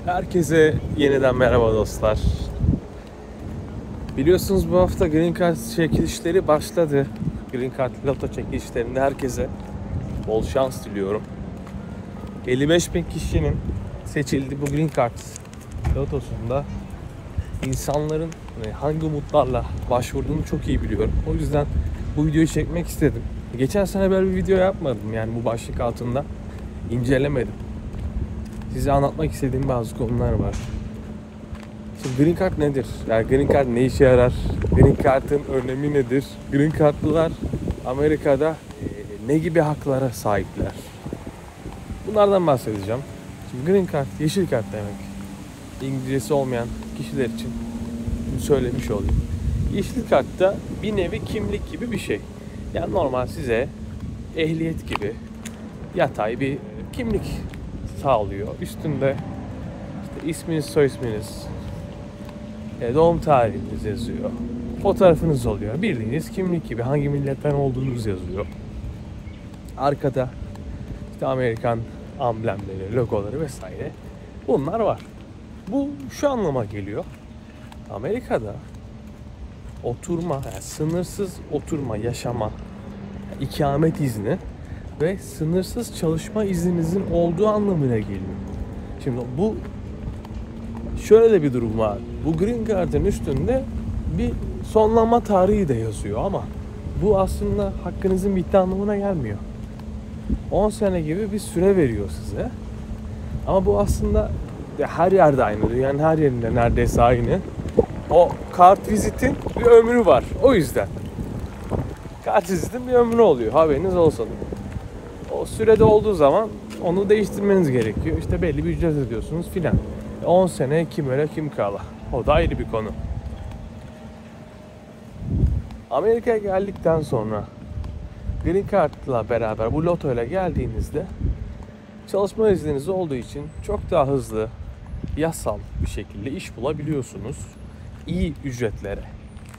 Herkese yeniden merhaba dostlar. Biliyorsunuz bu hafta Green Card çekilişleri başladı. Green Card Loto çekilişlerinde herkese bol şans diliyorum. 55.000 kişinin seçildiği bu Green Card Lotosu'nda insanların hangi umutlarla başvurduğunu çok iyi biliyorum. O yüzden bu videoyu çekmek istedim. Geçen sene böyle bir video yapmadım, yani bu başlık altında incelemedim. Size anlatmak istediğim bazı konular var. Şimdi Green Card nedir? Yani Green Card ne işe yarar? Green Card'ın önemi nedir? Green Card'lılar Amerika'da ne gibi haklara sahipler? Bunlardan bahsedeceğim. Şimdi Green Card, yeşil kart demek. İngilizcesi olmayan kişiler için bunu söylemiş olayım. Yeşil kartta bir nevi kimlik gibi bir şey. Yani normal size ehliyet gibi yatay bir kimlik sağlıyor. Üstünde işte isminiz, soy isminiz, doğum tarihiniz yazıyor. Fotoğrafınız oluyor. Bildiğiniz kimlik gibi hangi milletten olduğunuz yazıyor. Arkada işte Amerikan amblemleri, logoları vesaire. Bunlar var. Bu şu anlama geliyor. Amerika'da oturma, yani sınırsız oturma, yaşama, ikamet izni ve sınırsız çalışma izninizin olduğu anlamına geliyor. Şimdi bu şöyle de bir durum var. Bu Green Card'ın üstünde bir sonlanma tarihi de yazıyor ama bu aslında hakkınızın bitti anlamına gelmiyor. 10 sene gibi bir süre veriyor size. Ama bu aslında her yerde aynı. Yani her yerinde neredeyse aynı. O kart vizitin bir ömrü var. O yüzden. Kart vizitin bir ömrü oluyor. Haberiniz olsun. O sürede olduğu zaman onu değiştirmeniz gerekiyor. İşte belli bir ücret ödüyorsunuz filan. 10 sene kim öyle kim kala. O da ayrı bir konu. Amerika'ya geldikten sonra Green Card'la beraber bu lotoyla geldiğinizde çalışma izniniz olduğu için çok daha hızlı, yasal bir şekilde iş bulabiliyorsunuz. İyi ücretlere.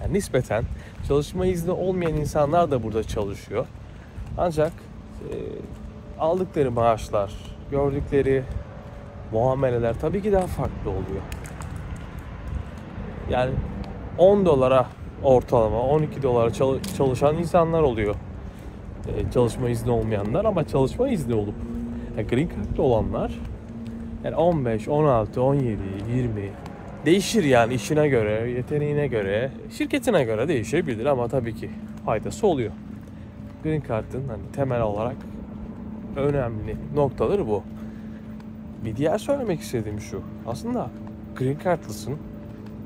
Yani nispeten çalışma izni olmayan insanlar da burada çalışıyor. Ancak aldıkları maaşlar, gördükleri muameleler tabii ki daha farklı oluyor. Yani 10 dolara ortalama 12 dolara çalışan insanlar oluyor. Çalışma izni olmayanlar ama çalışma izni olup Green Card'lı olanlar yani 15, 16, 17, 20 değişir yani işine göre, yeteneğine göre, şirketine göre değişebilir ama tabii ki faydası oluyor. Green Card'ın hani temel olarak önemli noktaları bu. Bir diğer söylemek istediğim şu. Aslında Green Card'lısın.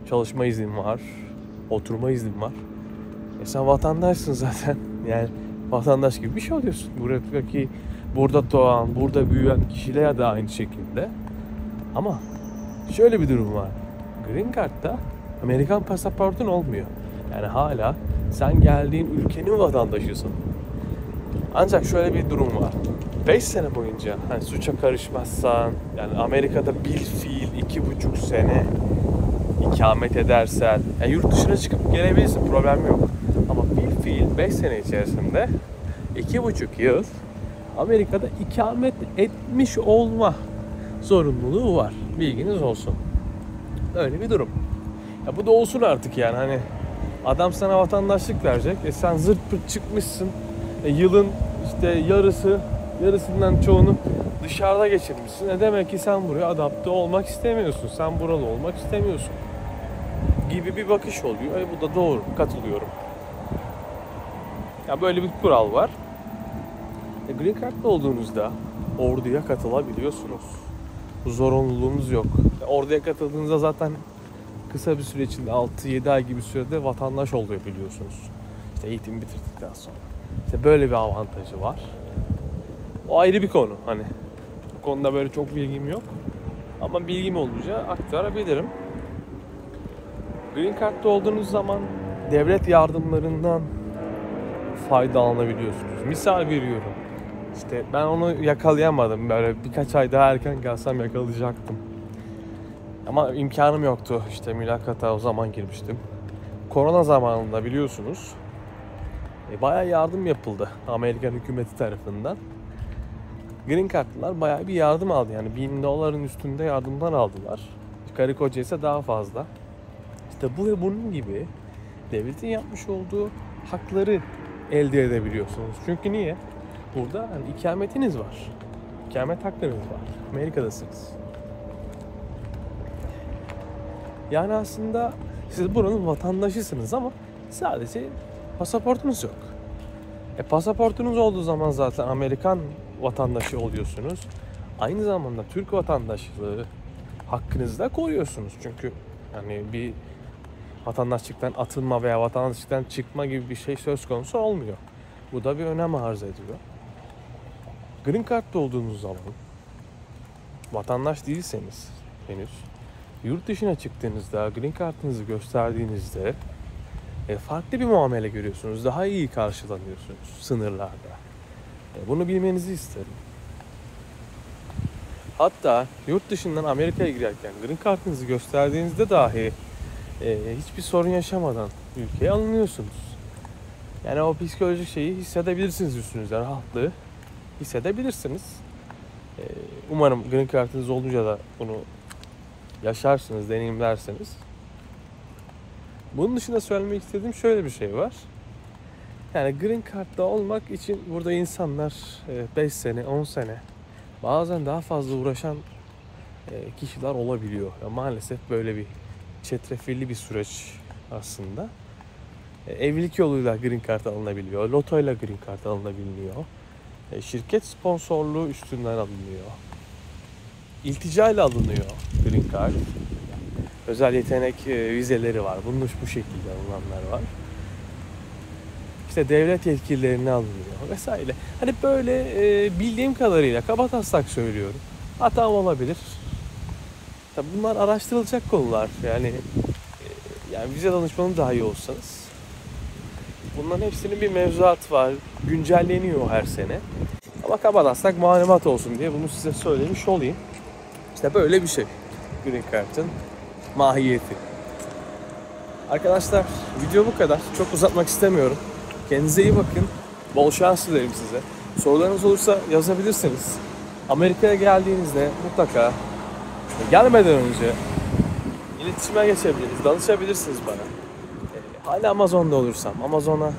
Çalışma iznin var. Oturma iznin var. Sen vatandaşsın zaten. Yani vatandaş gibi bir şey oluyorsun. Buradaki, burada doğan, burada büyüyen kişiler de aynı şekilde. Ama şöyle bir durum var. Green Card'da Amerikan pasaportun olmuyor. Yani hala sen geldiğin ülkenin vatandaşısın. Ancak şöyle bir durum var. 5 sene boyunca hani suça karışmazsan, yani Amerika'da bil fiil 2,5 sene ikamet edersen, yani yurt dışına çıkıp gelebilirsin, problem yok. Ama bil fiil 5 sene içerisinde 2,5 yıl Amerika'da ikamet etmiş olma zorunluluğu var. Bilginiz olsun. Öyle bir durum. Ya bu da olsun artık yani, hani adam sana vatandaşlık verecek. Sen zırt pırt çıkmışsın. Yılın işte yarısından çoğunu dışarıda geçirmişsin. Demek ki sen buraya adapte olmak istemiyorsun. Sen buralı olmak istemiyorsun. Gibi bir bakış oluyor. Bu da doğru. Katılıyorum. Ya böyle bir kural var. Green Card'lı olduğunuzda orduya katılabiliyorsunuz. Zorunluluğunuz yok. Orduya katıldığınızda zaten kısa bir süre içinde 6-7 ay gibi sürede vatandaş oluyor biliyorsunuz. İşte eğitimi bitirdikten sonra. İşte böyle bir avantajı var. O ayrı bir konu. Hani bu konuda böyle çok bilgim yok. Ama bilgim olunca aktarabilirim. Green Card'da olduğunuz zaman devlet yardımlarından faydalanabiliyorsunuz. Misal veriyorum. İşte ben onu yakalayamadım. Böyle birkaç ay daha erken gelsem yakalayacaktım. Ama imkanım yoktu. İşte mülakata o zaman girmiştim. Korona zamanında biliyorsunuz bayağı yardım yapıldı Amerikan hükümeti tarafından. Green Card'lılar bayağı bir yardım aldı. Yani $1000 üstünde yardımlar aldılar. Karı koca ise daha fazla. İşte bu ve bunun gibi devletin yapmış olduğu hakları elde edebiliyorsunuz. Çünkü niye? Burada hani ikametiniz var. İkamet haklarınız var. Amerika'dasınız. Yani aslında siz buranın vatandaşısınız ama sadece pasaportunuz yok. Pasaportunuz olduğu zaman zaten Amerikan vatandaşı oluyorsunuz. Aynı zamanda Türk vatandaşlığı hakkınızı da koruyorsunuz. Çünkü hani bir vatandaşlıktan atılma veya vatandaşlıktan çıkma gibi bir şey söz konusu olmuyor. Bu da bir önem arz ediyor. Green Card'da olduğunuz zaman vatandaş değilseniz henüz yurt dışına çıktığınızda Green Card'ınızı gösterdiğinizde farklı bir muamele görüyorsunuz. Daha iyi karşılanıyorsunuz sınırlarda. Bunu bilmenizi isterim. Hatta yurt dışından Amerika'ya girerken Green Card'ınızı gösterdiğinizde dahi hiçbir sorun yaşamadan ülkeye alınıyorsunuz. Yani o psikolojik şeyi hissedebilirsiniz üstünüzde, rahatlığı hissedebilirsiniz. Umarım Green Card'ınız olunca da bunu yaşarsınız, deneyimlersiniz. Bunun dışında söylemek istediğim şöyle bir şey var. Yani Green Card'da olmak için burada insanlar 5 sene, 10 sene, bazen daha fazla uğraşan kişiler olabiliyor. Maalesef böyle bir çetrefilli bir süreç aslında. Evlilik yoluyla Green Card alınabiliyor, lotoyla Green Card alınabiliyor. Şirket sponsorluğu üstünden alınıyor. İlticayla alınıyor Green Card. Özel yetenek vizeleri var. Bunun bu şekilde alınanlar var. İşte devlet yetkililerine alınıyor vesaire. Hani böyle bildiğim kadarıyla kabataslak söylüyorum. Hatam olabilir. Tabii bunlar araştırılacak konular. Yani vize danışmanı dahi olsanız. Bunların hepsinin bir mevzuat var. Güncelleniyor her sene. Ama kabataslak malumat olsun diye bunu size söylemiş olayım. İşte böyle bir şey. Green Card'ın mahiyeti. Arkadaşlar video bu kadar. Çok uzatmak istemiyorum. Kendinize iyi bakın. Bol şans dilerim size. Sorularınız olursa yazabilirsiniz. Amerika'ya geldiğinizde mutlaka gelmeden önce iletişime geçebiliriz. Danışabilirsiniz bana. Hala Amazon'da olursam Amazon'a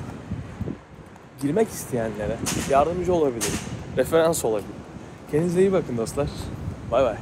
girmek isteyenlere yardımcı olabilirim. Referans olabilirim. Kendinize iyi bakın dostlar. Bay bay.